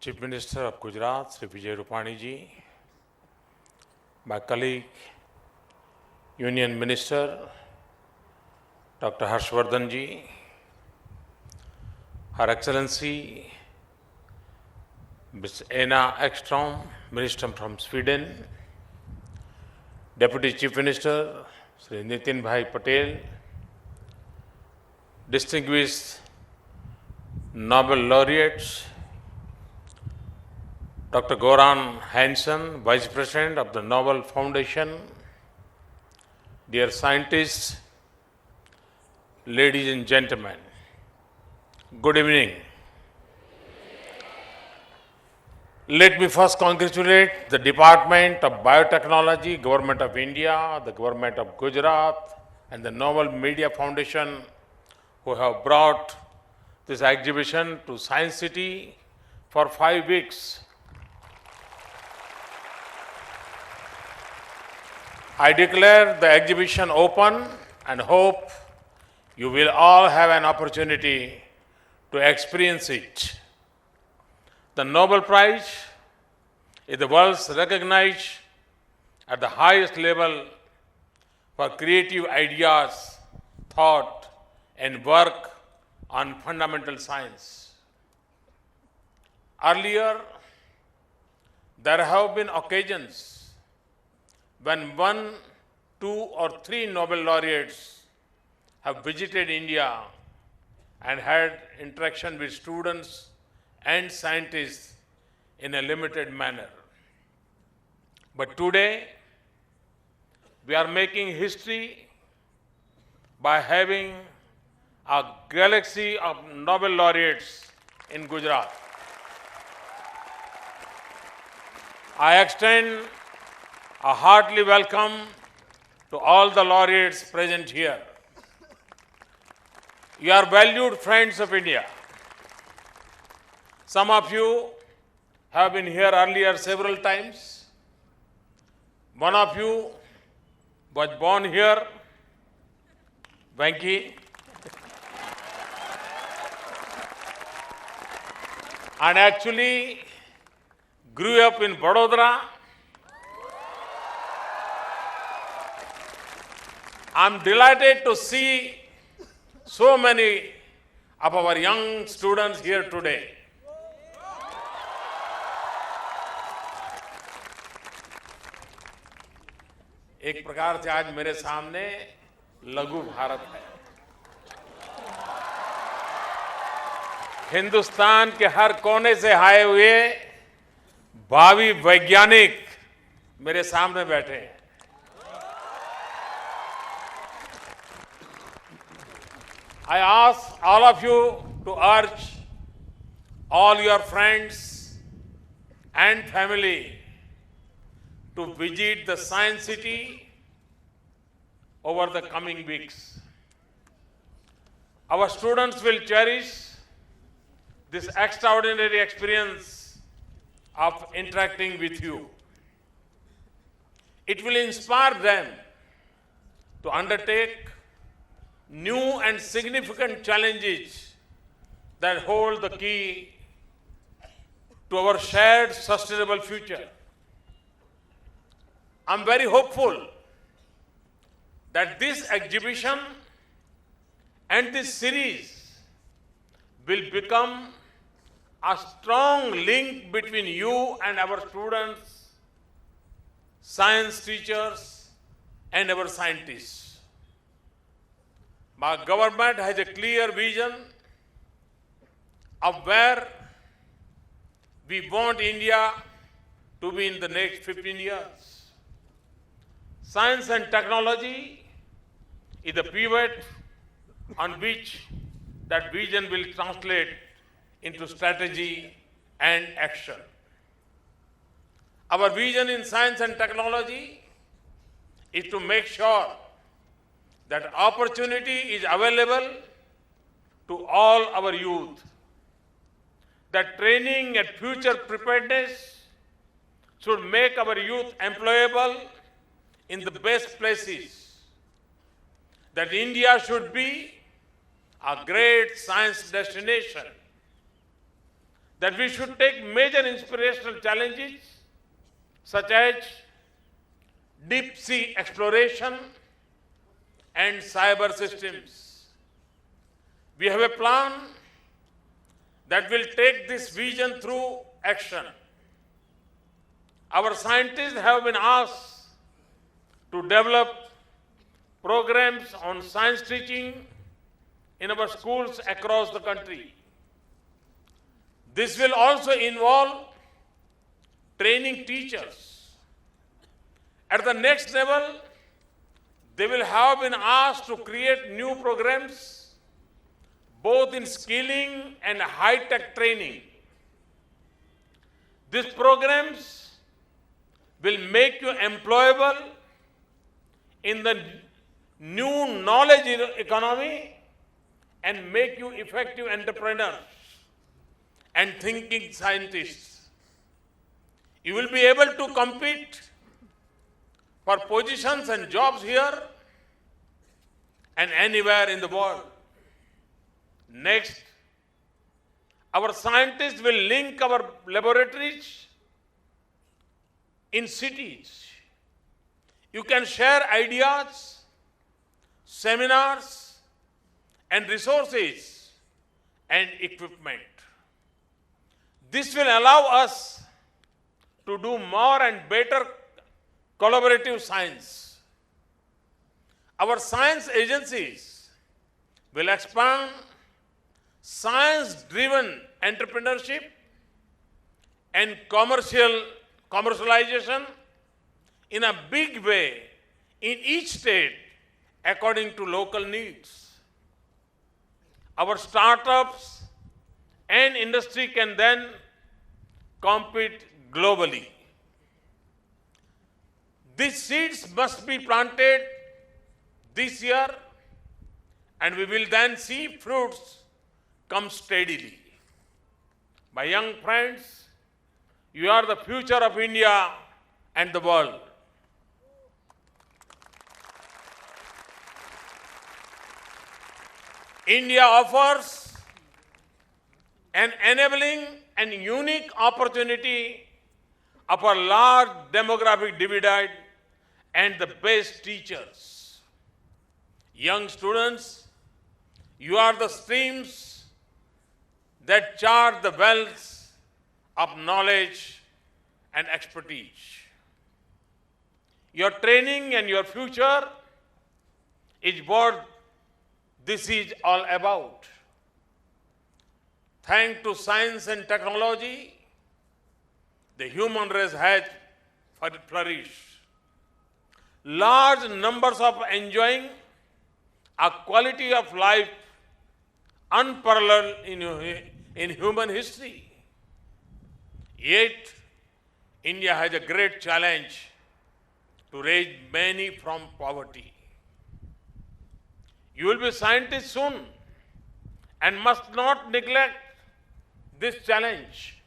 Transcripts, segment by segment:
Chief Minister of Gujarat, Sri Vijay Rupani ji, my colleague, Union Minister, Dr. Harshvardhan ji, Her Excellency, Ms. Anna Ekström, Minister from Sweden, Deputy Chief Minister, Sri Nitin Bhai Patel, distinguished Nobel laureates, Dr. Goran Hansson, Vice President of the Nobel Foundation, dear scientists, ladies and gentlemen, good evening. Let me first congratulate the Department of Biotechnology, Government of India, the Government of Gujarat, and the Nobel Media Foundation who have brought this exhibition to Science City for 5 weeks. I declare the exhibition open and hope you will all have an opportunity to experience it. The Nobel Prize is the world's recognized at the highest level for creative ideas, thought, and work on fundamental science. Earlier, there have been occasions when 1, 2, or 3 Nobel laureates have visited India and had interaction with students and scientists in a limited manner. But today, we are making history by having a galaxy of Nobel laureates in Gujarat. I extend a hearty welcome to all the laureates present here. You are valued friends of India. Some of you have been here earlier several times. One of you was born here, Venki, and actually grew up in Vadodara. I'm delighted to see so many of our young students here today. एक प्रकार से आज मेरे सामने लघु भारत है। हिंदुस्तान के हर कोने से आए हुए भावी वैज्ञानिक मेरे सामने बैठे हैं। I ask all of you to urge all your friends and family to visit the Science City over the coming weeks. Our students will cherish this extraordinary experience of interacting with you. It will inspire them to undertake new and significant challenges that hold the key to our shared sustainable future. I'm very hopeful that this exhibition and this series will become a strong link between you and our students, science teachers, and our scientists. My government has a clear vision of where we want India to be in the next 15 years. Science and technology is the pivot on which that vision will translate into strategy and action. Our vision in science and technology is to make sure that opportunity is available to all our youth, that training and future preparedness should make our youth employable in the best places, that India should be a great science destination, that we should take major inspirational challenges such as deep sea exploration and cyber systems. We have a plan that will take this vision through action. Our scientists have been asked to develop programs on science teaching in our schools across the country. This will also involve training teachers. At the next level, they will have been asked to create new programs, both in skilling and high-tech training. These programs will make you employable in the new knowledge economy and make you effective entrepreneurs and thinking scientists. You will be able to compete for positions and jobs here and anywhere in the world. Next, our scientists will link our laboratories in cities. You can share ideas, seminars, and resources and equipment. This will allow us to do more and better collaborative science. Our science agencies will expand science-driven entrepreneurship and commercialization in a big way in each state according to local needs. Our startups and industry can then compete globally. These seeds must be planted this year, and we will then see fruits come steadily. My young friends, you are the future of India and the world. India offers an enabling and unique opportunity of a large demographic divide and the best teachers. Young students, you are the streams that chart the wells of knowledge and expertise. Your training and your future is what this is all about. Thanks to science and technology, the human race has flourished. Large numbers of enjoying a quality of life unparalleled in human history. Yet, India has a great challenge to raise many from poverty. You will be scientists soon and must not neglect this challenge.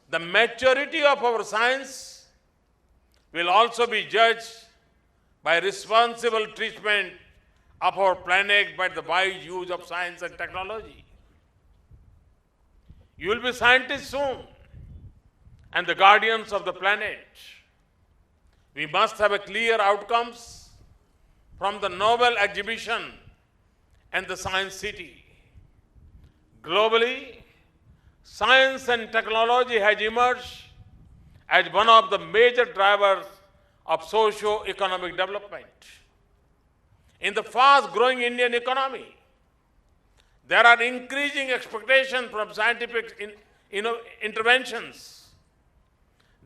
The maturity of our science will also be judged by responsible treatment of our planet by the wise use of science and technology. You will be scientists soon and the guardians of the planet. We must have a clear outcomes from the Nobel exhibition and the Science City. Globally, science and technology has emerged as one of the major drivers of socio-economic development. In the fast-growing Indian economy, there are increasing expectations from scientific interventions.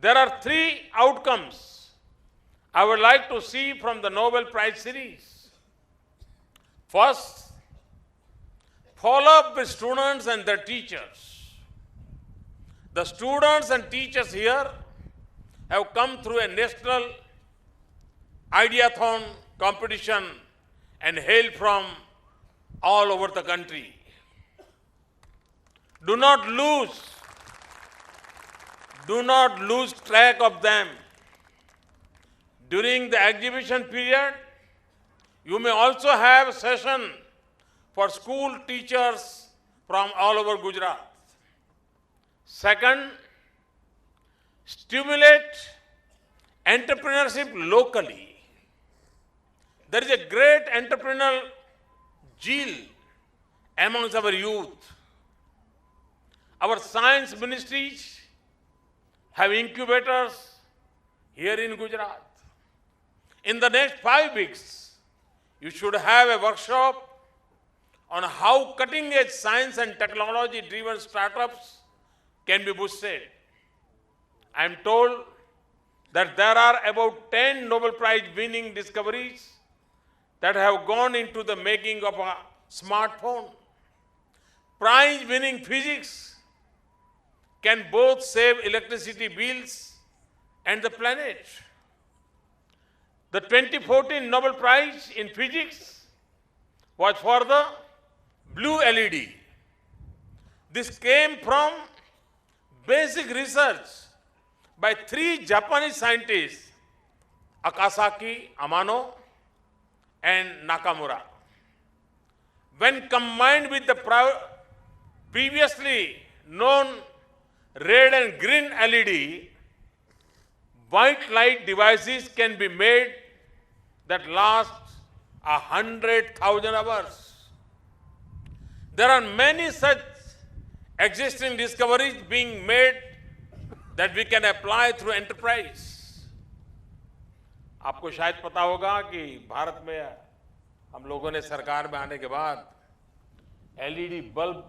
There are three outcomes I would like to see from the Nobel Prize series. First, follow up with students and their teachers. The students and teachers here have come through a national ideathon competition and hail from all over the country. Do not lose track of them. During the exhibition period, you may also have a session for school teachers from all over Gujarat. Second, stimulate entrepreneurship locally. There is a great entrepreneurial zeal amongst our youth. Our science ministries have incubators here in Gujarat. In the next 5 weeks, you should have a workshop on how cutting-edge science and technology-driven startups can be boosted. I am told that there are about 10 Nobel Prize winning discoveries that have gone into the making of a smartphone. Prize winning physics can both save electricity bills and the planet. The 2014 Nobel Prize in Physics was for the blue LED. This came from basic research by 3 Japanese scientists, Akasaki, Amano, and Nakamura. When combined with the previously known red and green LED, white light devices can be made that last 100,000 hours. There are many such existing discoveries being made that we can apply through enterprise. आपको शायद पता होगा कि भारत में हम लोगों ने सरकार में आने के बाद एलईडी बल्ब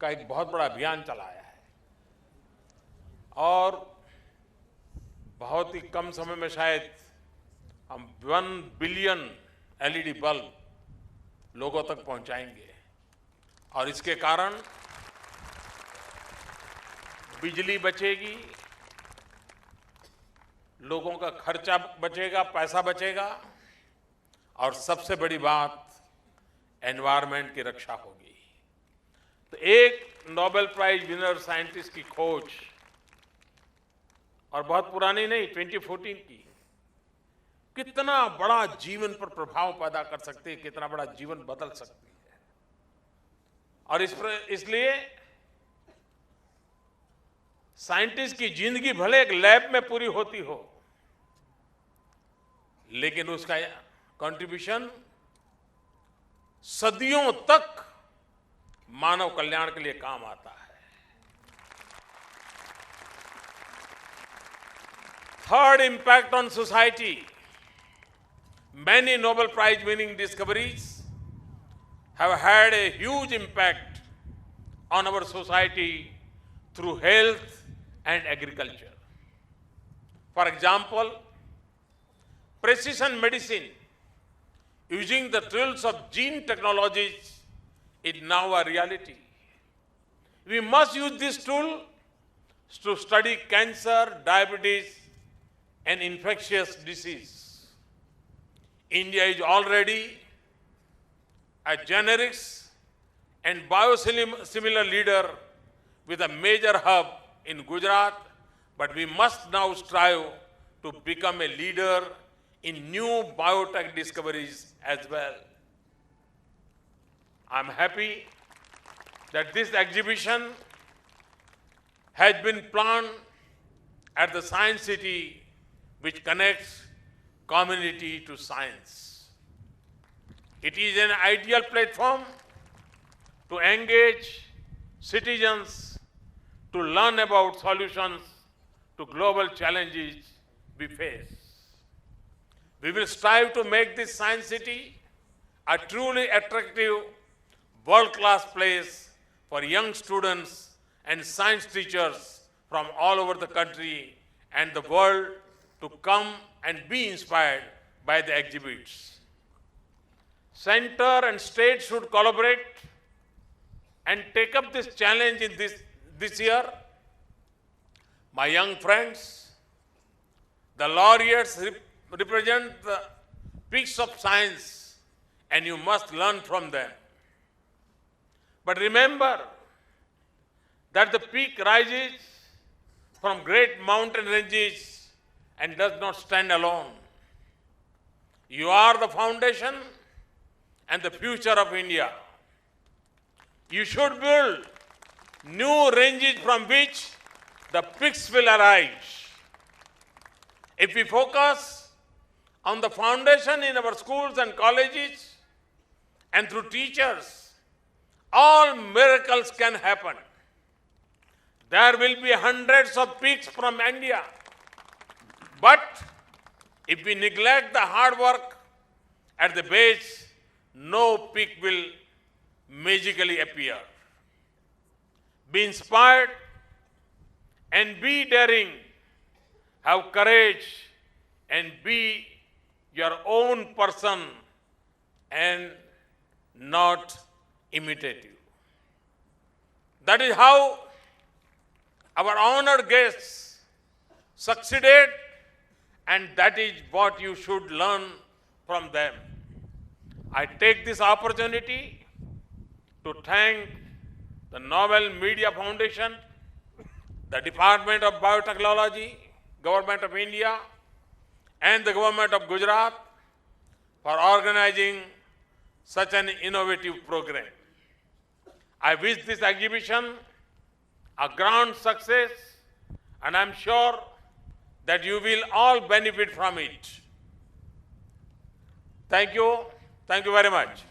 का एक बहुत बड़ा अभियान चलाया है और बहुत ही कम समय में शायद हम 1 बिलियन एलईडी बल्ब लोगों तक पहुंचाएंगे और इसके कारण बिजली बचेगी, लोगों का खर्चा बचेगा, पैसा बचेगा और सबसे बड़ी बात एनवायरनमेंट की रक्षा होगी। तो एक नोबेल प्राइज विनर साइंटिस्ट की खोज और बहुत पुरानी नहीं, 2014 की, कितना बड़ा जीवन पर प्रभाव पैदा कर सकती है, कितना बड़ा जीवन बदल सकती है। और इसलिए साइंटिस्ट की जिंदगी भले एक लैब में पूरी होती हो, लेकिन उसका कंट्रीब्यूशन सदियों तक मानव कल्याण के लिए काम आता है। Third, impact on society. Many Nobel Prize winning discoveries have had a huge impact on our society through health and agriculture. For example, precision medicine using the tools of gene technologies is now a reality. We must use this tool to study cancer, diabetes, and infectious disease. India is already a generics and biosimilar leader with a major hub in Gujarat, but we must now strive to become a leader in new biotech discoveries as well. I'm happy that this exhibition has been planned at the Science City, which connects community to science. It is an ideal platform to engage citizens to learn about solutions to global challenges we face. We will strive to make this Science City a truly attractive, world-class place for young students and science teachers from all over the country and the world to come and be inspired by the exhibits. Center and state should collaborate and take up this challenge in this year. My young friends, the laureates represent the peaks of science and you must learn from them. But remember that the peak rises from great mountain ranges and does not stand alone. You are the foundation and the future of India. You should build new ranges from which the peaks will arise. If we focus on the foundation in our schools and colleges and through teachers, all miracles can happen. There will be hundreds of peaks from India. But if we neglect the hard work at the base, no peak will magically appear. Be inspired and be daring. Have courage and be your own person and not imitate you. That is how our honored guests succeeded, and that is what you should learn from them. I take this opportunity to thank the Nobel Media Foundation, the Department of Biotechnology, Government of India, and the Government of Gujarat for organizing such an innovative program. I wish this exhibition a grand success, and I'm sure that you will all benefit from it. Thank you. Thank you very much.